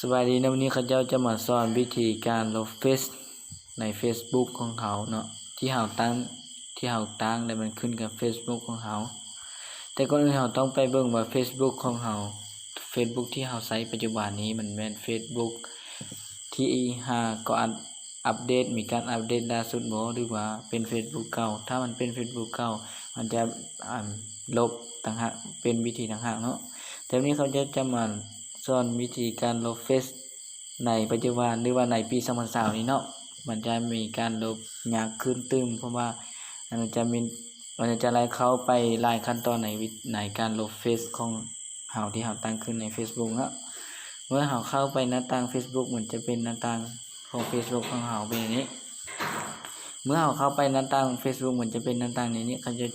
สวัสดีนะวันนี้เขาเจ้าจะมาสอนวิธีการลบเฟซใน Facebook ของเขาเนาะที่เราตั้งแล้วมันขึ้นกับ Facebook ของเขาแต่ก่อนอื่นเราต้องไปเบิ่งว่า Facebook ของเรา Facebook ที่เราใช้ปัจจุบันนี้มันแม่น Facebook ที่ก็อัปเดตมีการอัปเดตล่าสุดบ่หรือว่าเป็น Facebook เก่าถ้ามันเป็น Facebook เก่ามันจะลบต่างหากเป็นวิธีต่างหากเนาะแต่วันนี้เขาจะมาสอนวิธีการลบเฟซในปัจจุบันหรือว่าในปี2020นี้เนาะมันจะมีการลบยากขึ้นตึมเพราะว่ามันจะไล่เข้าไปหลายขั้นตอนในการลบเฟซของเฮาที่เฮาตั้งขึ้นใน Facebook เนาะเมื่อเฮาเข้าไปหน้าต่าง Facebook มันจะเป็นหน้าต่างของ Facebook ของเฮาเป็นอย่างนี้เมื่อเฮาเข้าไปหน้าต่าง Facebook มันจะเป็นหน้าต่างนี้เขาจะ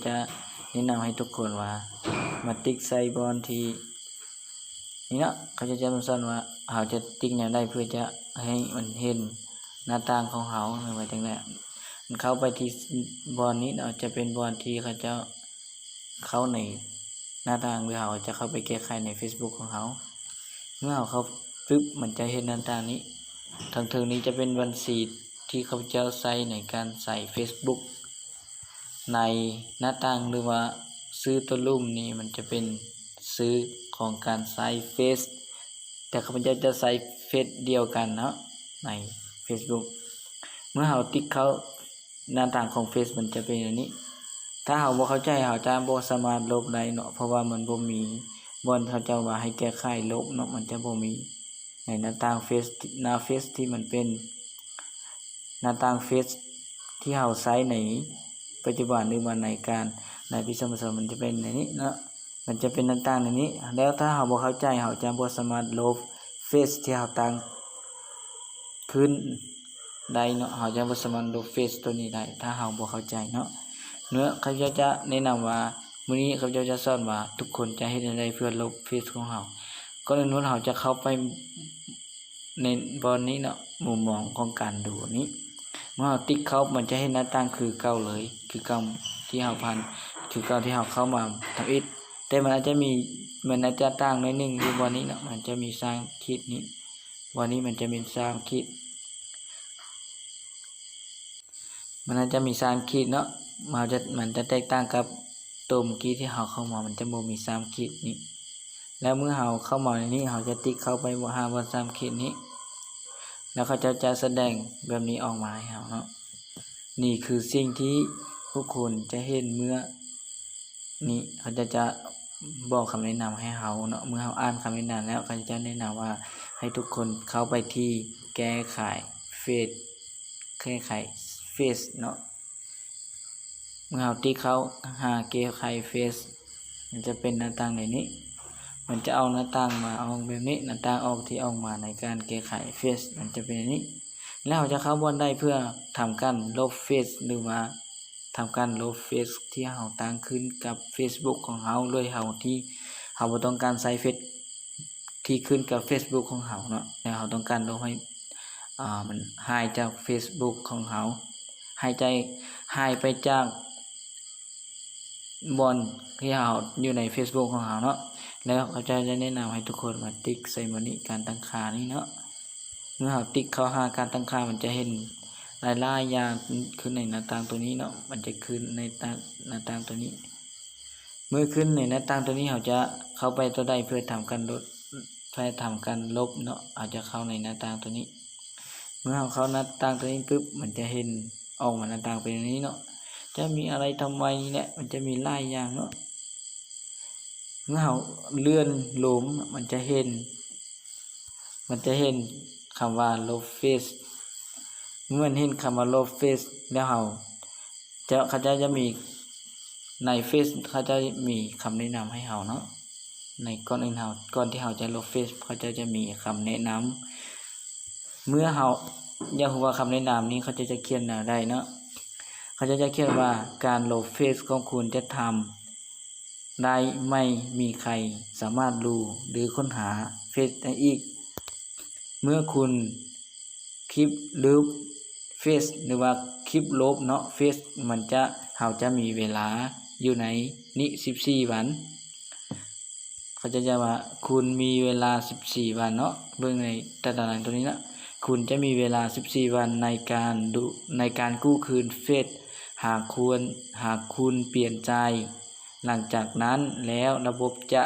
แนะนำให้ทุกคนว่ามาติ๊กใส่บอลที่นี่เนาะเขาจะมาสอนว่าเขาจะติ๊กแนวได้เพื่อจะให้มันเห็นหน้าต่างของเขาไว้จังได๋มันเข้าไปที่บอลนี้เนาะจะเป็นบอลที่เขาจะเข้าในหน้าต่างหรือเขาจะเข้าไปแก้ไขใน Facebook ของเขาเมื่อเขาปึ๊บมันจะเห็นหน้าต่างนี้ทางนี้จะเป็นบัญชีที่เขาจะใช้ในการใส่ Facebook ในหน้าต่างหรือว่าซื้อตัวลุ่มนี้มันจะเป็นซื้อของการใส่เฟซแต่เขาจะใส่เฟซเดียวกันเนาะใน Facebook เมื่อเราติ๊กเข้าหน้าต่างของเฟซมันจะเป็นอย่างนี้ถ้าเราบ่เข้าใจเราจะบ่สามารถลบได้เนาะเพราะว่ามันบ่มีบอนเขาเจ้าว่าให้แก้ไขลบเนาะมันจะบ่มีในหน้าต่างเฟซที่มันเป็นหน้าต่างเฟซที่เราใช้ในปัจจุบันหรือว่าในปี2020มันจะเป็นอย่างนี้เนาะมันจะเป็นหน้าต่างอย่างนี้แล้วถ้าเราบ่เข้าใจเราจะบ่สามารถลบเฟซที่เราตั้งขึ้นได้เนาะเราจะบ่สามารถลบเฟซตัวนี้ได้ถ้าเราบ่เข้าใจเนาะเขาจะแนะนำว่ามื้อนี้เขาจะสอนว่าทุกคนจะเฮ็ดจังได๋เพื่อลบเฟซของเราก่อนอื่นเราจะเข้าไปในบอนนี้เนาะมุมมองของการดูนี้เมื่อเราติ๊กเข้ามันจะให้หน้าต่างคือเก่าเลยคือเก่าที่เราผ่านคือเก่าที่เราเข้ามาทำอิฐแต่มันอาจจะต่างหน่อยนึงอยู่บอนนี้เนาะมันจะมีสร้างขีดนี้วันนี้มันจะมีสร้างขีดมันอาจจะมี3ขีดเนาะมันจะแตกต่างกับตัวเมื่อกี้ที่เราเข้ามามันจะบ่มี3ขีดนี้แล้วเมื่อเราเข้ามาในนี้เราจะติ๊กเข้าไปบน3ขีดนี้แล้วเขาจะแสดงแบบนี้ออกมาให้เราเนาะนี่คือสิ่งที่ผู้คนจะเห็นเมื่อนี่เขาจะบอกคำแนะนำให้เราเนาะเมื่อเราอ่านคำแนะนำแล้วเขาจะแนะนำว่าให้ทุกคนเข้าไปที่แก้ไขเฟซเนาะเมื่อเราติ๊กเข้าหาแก้ไขเฟซมันจะเป็นหน้าต่างในนี้มันจะเอาหน้าต่างมาเอาแบบนี้หน้าต่างออกที่ออกมาในการแก้ไขเฟซมันจะเป็นอย่างนี้แล้วเราจะเข้าบนได้เพื่อทำการลบเฟซหรือว่าทำการลบเฟซที่เราตั้งขึ้นกับ Facebook ของเราเลยเราที่เราบ่ต้องการใช้เฟซที่ขึ้นกับ Facebook ของเราเนาะแล้วเราต้องการลบให้มันหายจาก Facebook ของเราหายไปจากบอนที่เราอยู่ใน Facebook ของเราเนาะแล้วเขาจะแนะนำให้ทุกคนมาติ๊กใส่บนนี้การตั้งค่านี้เนาะเมื่อเราติ๊กเข้าหาการตั้งค่ามันจะเห็นหลายอย่างขึ้นในหน้าต่างตัวนี้เนาะมันจะขึ้นในหน้าต่างตัวนี้เมื่อขึ้นในหน้าต่างตัวนี้เราจะเข้าไปตัวใดเพื่อทำการลบเนาะอาจจะเข้าในหน้าต่างตัวนี้เมื่อเราเข้าหน้าต่างตัวนี้ปุ๊บมันจะเห็นออกมาหน้าต่างเป็นอย่างนี้เนาะจะมีอะไรทำไมเนี่ยมันจะมีหลายอย่างเนาะเมื่อเราเลื่อนลงมันจะเห็นคำว่าลบเฟซเมื่อเห็นคำว่าลบเฟซแล้วเขาจะมีในเฟซเขาจะมีคำแนะนำให้เราเนาะในก่อนที่เราจะลบเฟซเขาจะมีคำแนะนำเมื่อเราอยากรู้ว่าคำแนะนำนี้เขาจะเขียนได้เนาะเขาจะเขียนว่าการลบเฟซของคุณจะทำได้ไม่มีใครสามารถรู้หรือค้นหาเฟซได้อีกเมื่อคุณคลิปลบเฟซหรือว่าคลิปลบเนาะเฟซเราจะมีเวลาอยู่ในนี้14 วัน เขาจะว่าคุณมีเวลา14วันเนาะเบิ่งในตารางตัวนี้นะคุณจะมีเวลา14วันในการกู้คืนเฟซหากคุณเปลี่ยนใจหลังจากนั้นแล้วระบบจะ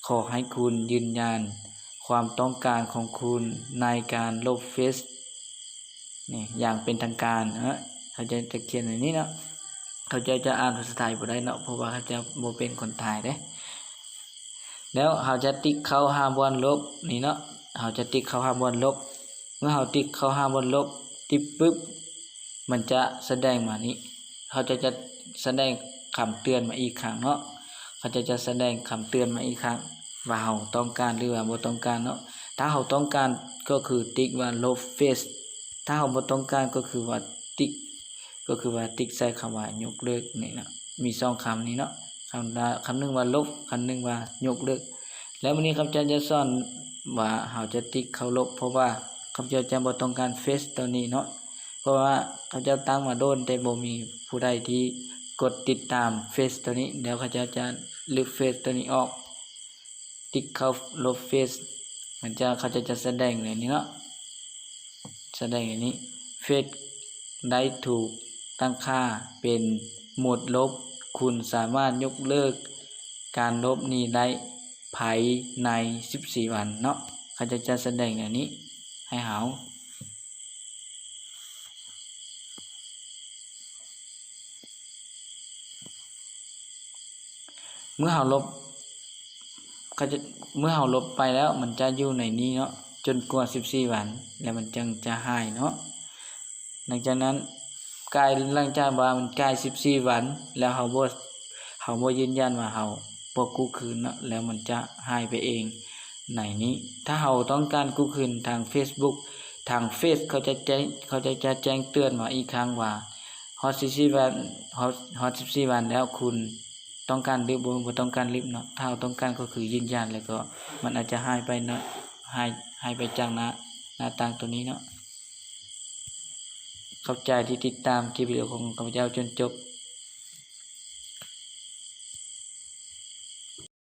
ขอให้คุณยืนยันความต้องการของคุณในการลบเฟซนี่อย่างเป็นทางการเขาจะเขียนอย่างนี้เนาะเขาจะอ่านภาษาไทยบ่ได้เนาะเพราะว่าเขาจะบ่เป็นคนไทยเด้แล้วเขาจะติ๊กเข้าห้ามวันลบนี่เนาะเขาจะติ๊กเข้าห้ามวันลบเมื่อเขาติ๊กเข้าห้ามวันลบติ๊บปึ๊บมันจะแสดงมานี้เขาจะแสดงคำเตือนมาอีกครั้งเนาะเขาจะแสดงคำเตือนมาอีกครั้งว่าเราต้องการหรือว่าบ่ต้องการเนาะถ้าเราต้องการก็คือติ๊กว่าลบเฟซถ้าเราบ่ต้องการก็คือว่าติ๊กใส่คำว่ายกเลิกนี่นะมี2คำนี้เนาะคำหนึ่งว่าลบคำหนึ่งว่ายกเลิกแล้ววันนี้ครับอาจารย์จะสอนว่าเราจะติ๊กเข้าลบเพราะว่าครับอาจารย์บ่ต้องการเฟซตัวนี้เนาะเพราะว่าเขาจะตั้งมาโดนแต่บ่มีผู้ใดที่กดติดตามเฟซตัวนี้เดี๋ยวเขาจะลบเฟซตัวนี้ออกติ๊กเข้าลบเฟซมันเขาจะแสดงอย่างนี้เนาะแสดงอย่างนี้เฟซได้ถูกตั้งค่าเป็นโหมดลบคุณสามารถยกเลิกการลบนี้ได้ภายใน14วันเนาะเขาจะแสดงอย่างนี้ให้เฮาเมื่อเฮาลบไปแล้วมันจะอยู่ในนี้เนาะจนกว่า14วันแล้วมันจึงจะหายเนาะหลังจากนั้นหลังจากว่ามันใกล้14วันแล้วเฮาบ่ยืนยันว่าเฮาบ่กู้คืนเนาะแล้วมันจะหายไปเองในนี้ถ้าเฮาต้องการกู้คืนทาง Facebook ทางเฟซเขาจะแจ้งเตือนมาอีกครั้งว่าฮอต14วันแล้วคุณต้องการรีบบ่ต้องการรีบเนาะถ้าต้องการก็คือยืนยันแล้วก็มันอาจจะหายไปเนาะหายไปจากหน้าต่างตัวนี้เนาะเข้าใจที่ติดตามคลิปวิดีโอของข้าพเจ้าจนจบ